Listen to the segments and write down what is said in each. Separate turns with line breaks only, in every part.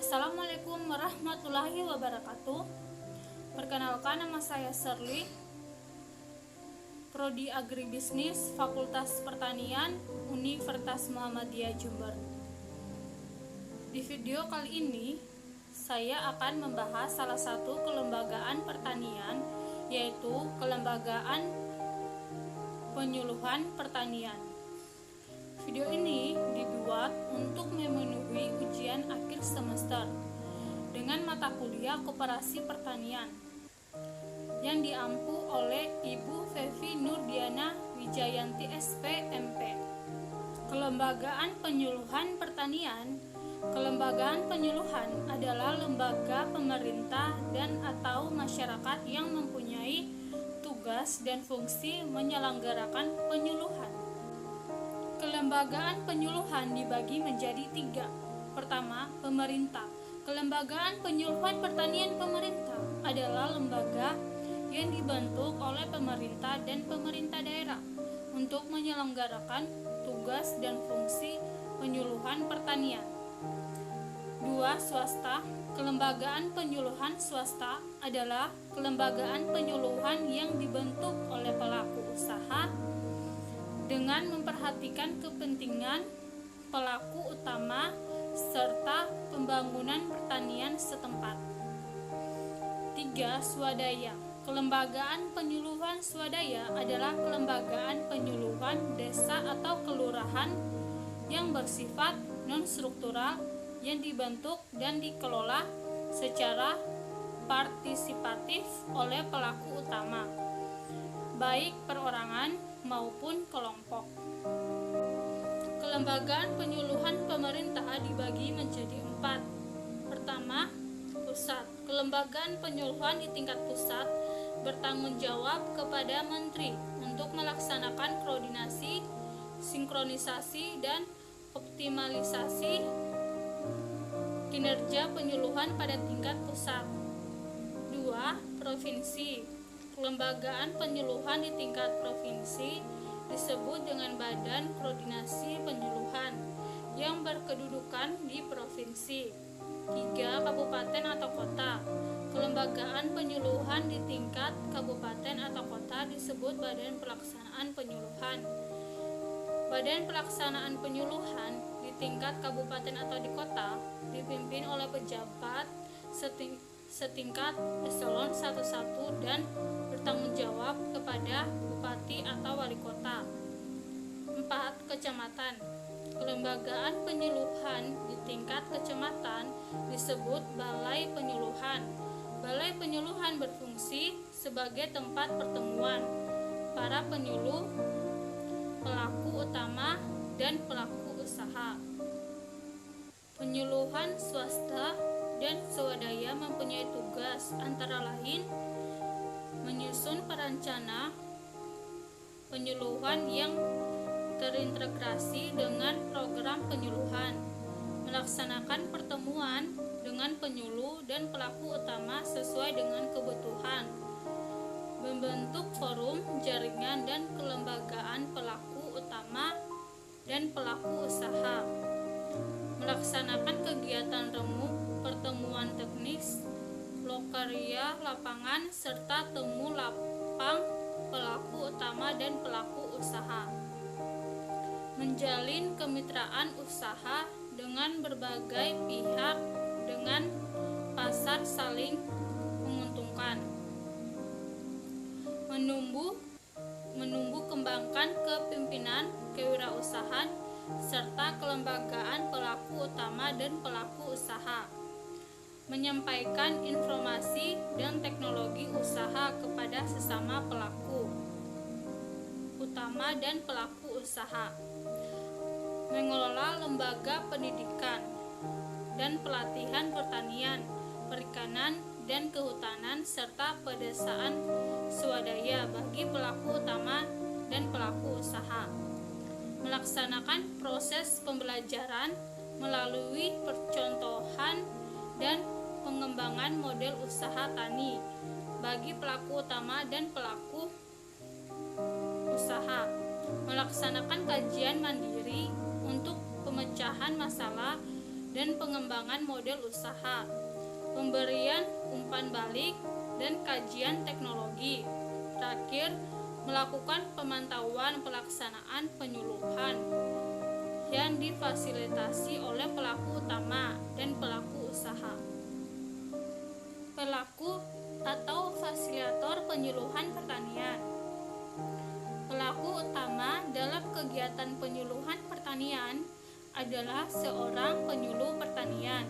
Assalamualaikum warahmatullahi wabarakatuh. Perkenalkan, nama saya Serly, Prodi Agribisnis, Fakultas Pertanian, Universitas Muhammadiyah Jember. Di video kali ini, saya akan membahas salah satu kelembagaan pertanian, yaitu Kelembagaan Penyuluhan Pertanian. Video ini dibuat untuk memenuhi ujian akhir semester dengan mata kuliah Koperasi Pertanian yang diampu oleh Ibu Fevi Nurdiana Wijayanti SP MP. Kelembagaan Penyuluhan Pertanian. Kelembagaan penyuluhan adalah lembaga pemerintah dan atau masyarakat yang mempunyai tugas dan fungsi menyelenggarakan penyuluhan. Kelembagaan penyuluhan dibagi menjadi 3. Pertama, pemerintah. Kelembagaan Penyuluhan Pertanian Pemerintah adalah lembaga yang dibentuk oleh pemerintah dan pemerintah daerah untuk menyelenggarakan tugas dan fungsi penyuluhan pertanian. 2. Swasta. Kelembagaan penyuluhan swasta adalah kelembagaan penyuluhan yang dibentuk oleh pelaku usaha dengan memperhatikan kepentingan pelaku utama serta pembangunan pertanian setempat. 3. Swadaya. Kelembagaan penyuluhan swadaya adalah kelembagaan penyuluhan desa atau kelurahan yang bersifat non-struktural yang dibentuk dan dikelola secara partisipatif oleh pelaku utama, baik perorangan maupun kelompok. Kelembagaan penyuluhan pemerintah dibagi menjadi 4. Pertama, pusat. Kelembagaan penyuluhan di tingkat pusat bertanggung jawab kepada menteri untuk melaksanakan koordinasi, sinkronisasi, dan optimalisasi kinerja penyuluhan pada tingkat pusat. 2. Provinsi. Kelembagaan penyuluhan di tingkat provinsi disebut dengan Badan Koordinasi Penyuluhan yang berkedudukan di provinsi. 3. Kabupaten atau kota. Kelembagaan penyuluhan di tingkat kabupaten atau kota disebut Badan Pelaksanaan Penyuluhan. Badan Pelaksanaan Penyuluhan di tingkat kabupaten atau di kota dipimpin oleh pejabat setingkat eselon 1-1 dan bertanggung jawab kepada bupati atau wali kota. 4. Kecamatan. Kelembagaan penyuluhan di tingkat kecamatan disebut Balai Penyuluhan. Balai Penyuluhan berfungsi sebagai tempat pertemuan para penyuluh, pelaku utama, dan pelaku usaha. Penyuluhan swasta dan swadaya mempunyai tugas antara lain menyusun perencana penyuluhan yang terintegrasi dengan program penyuluhan, melaksanakan pertemuan dengan penyuluh dan pelaku utama sesuai dengan kebutuhan, membentuk forum, jaringan, dan kelembagaan pelaku utama dan pelaku usaha, melaksanakan kegiatan remuk, pertemuan teknis, lokaria lapangan, serta temu lapang pelaku utama dan pelaku usaha. Menjalin kemitraan usaha dengan berbagai pihak dengan pasar saling menguntungkan. Menumbuh kembangkan kepemimpinan, kewirausahaan, serta kelembagaan pelaku utama dan pelaku usaha. Menyampaikan informasi dan teknologi usaha kepada sesama pelaku utama dan pelaku usaha. Mengelola lembaga pendidikan dan pelatihan pertanian, perikanan, dan kehutanan serta pedesaan swadaya bagi pelaku utama dan pelaku usaha. Melaksanakan proses pembelajaran melalui percontohan dan pengembangan model usaha tani bagi pelaku utama dan pelaku usaha. Melaksanakan kajian mandiri untuk pemecahan masalah dan pengembangan model usaha, pemberian umpan balik, dan kajian teknologi. Terakhir, melakukan pemantauan pelaksanaan penyuluhan yang difasilitasi oleh pelaku utama dan pelaku usaha. Pelaku atau fasilitator penyuluhan pertanian. Pelaku utama dalam kegiatan penyuluhan pertanian adalah seorang penyuluh pertanian,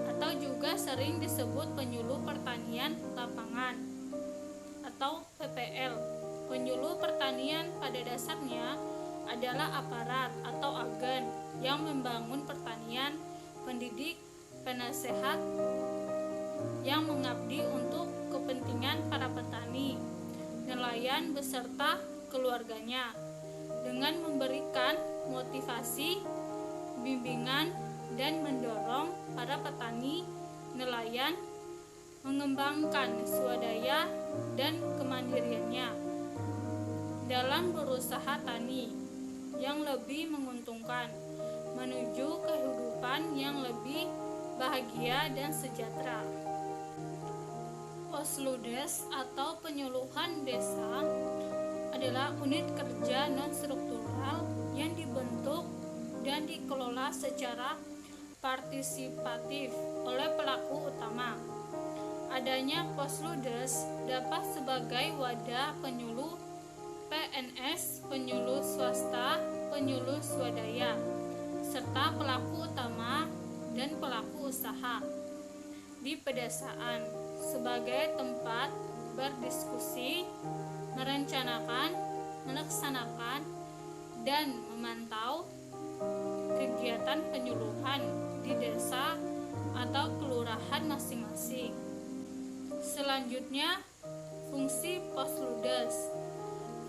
atau juga sering disebut penyuluh pertanian lapangan atau PPL. Penyuluh pertanian pada dasarnya adalah aparat atau agen yang membangun pertanian, pendidik, penasehat yang mengabdi untuk kepentingan para petani, nelayan beserta keluarganya, dengan memberikan motivasi, bimbingan, dan mendorong para petani, nelayan mengembangkan swadaya dan kemandiriannya dalam berusaha tani yang lebih menguntungkan, menuju kehidupan yang lebih bahagia dan sejahtera. Posludes atau penyuluhan desa adalah unit kerja non-struktural yang dibentuk dan dikelola secara partisipatif oleh pelaku utama. Adanya Posludes dapat sebagai wadah penyuluh PNS, penyuluh swasta, penyuluh swadaya, serta pelaku utama dan pelaku usaha di pedesaan sebagai tempat berdiskusi, merencanakan, melaksanakan, dan memantau kegiatan penyuluhan di desa atau kelurahan masing-masing. Selanjutnya, fungsi Posludes.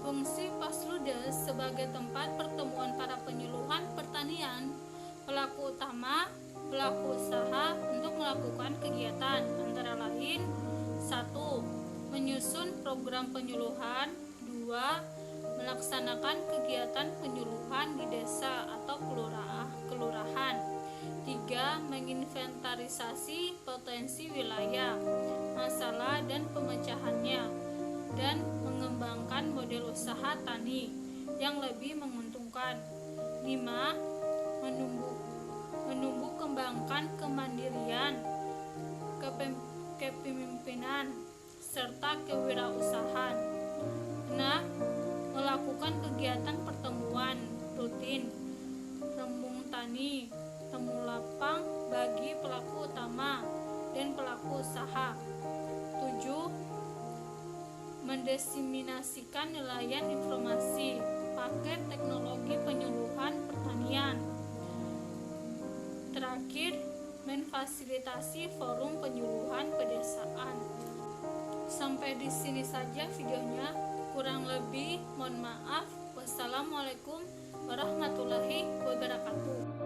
Fungsi Posludes sebagai tempat pertemuan para penyuluhan pertanian, pelaku utama, pelaku usaha untuk melakukan kegiatan antara lain: 1. Menyusun program penyuluhan. 2. Melaksanakan kegiatan penyuluhan di desa atau kelurahan. 3. Menginventarisasi potensi wilayah, masalah dan pemecahannya, dan mengembangkan model usaha tani yang lebih menguntungkan. 5. Menumbuh kembangkan kemandirian, kepemimpinan, serta kewirausahaan. 6. Melakukan kegiatan pertemuan rutin, rembung tani, temu lapang bagi pelaku utama dan pelaku usaha. 7. Mendiseminasikan nelayan informasi, paket teknologi penyuluhan pertanian. Terakhir, memfasilitasi forum penyuluhan pedesaan. Sampai di sini saja videonya. Kurang lebih mohon maaf. Wassalamualaikum warahmatullahi wabarakatuh.